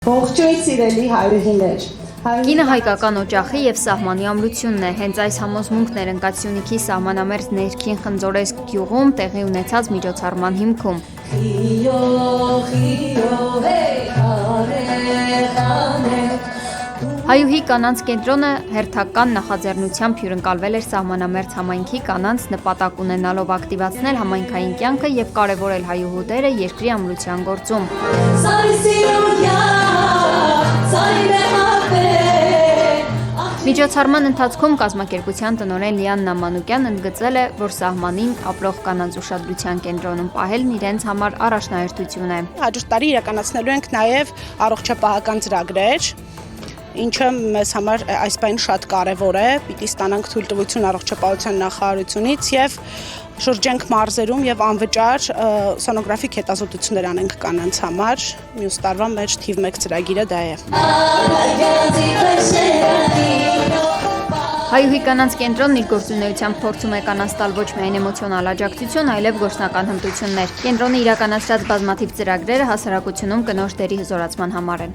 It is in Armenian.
Ողջույն սիրելի հայրենիներ։ Կինը հայկական օջախի և սահմանի ամրությունն է։ Հենց այս համոզմունքն էր ընկած Սյունիքի սահմանամերձ ներքին Խնձորեսկ գյուղում տեղի ունեցած միջոցառման հիմքում։ Հայուհի կանանց կենտրոնը հերթական նախաձեռնությամբ հյուրընկալվել էր սահմանամերձ համայնքի կանանց նպատակ ունենալով ակտիվացնել համայնքային կյանքը և կարևորել հայուհու դերը երկրի ամրության գործում։ Միջոցառման ընթացքում կազմակերպության տնօրեն Լիաննա Մանուկյանն ընդգծել է, որ սահմանին ապրող կանանց ուշադրության կենտրոնում պահելն իրենց համար առաջնահերթություն է։ Հաջորդ տարի իրականացնելու ենք նաև առողջապահական ծրագրեր, ինչը մեզ համար այս բան շատ կարևոր է, պիտի ստանանք թույլտվություն առողջապահության նախարարությունից եւ շրջենք մարզերում եւ անվճար սոնոգրաֆիկ հետազոտություններ անենք կանանց համար։ Մյուս տարվա մեր թիվ 1 ծրագիրը դա է։ Հայուհի կանանց կենտրոնն իր գործունեությամբ փորձում է կանանց տալ ոչ միայն էմոցիոնալ աջակցություն, այլև գործնական հմտություններ։ Կենտրոնը իրականացրած բազմաթիվ ծրագրերը հասարակությունում կնոջ դերի հզորացման համար են։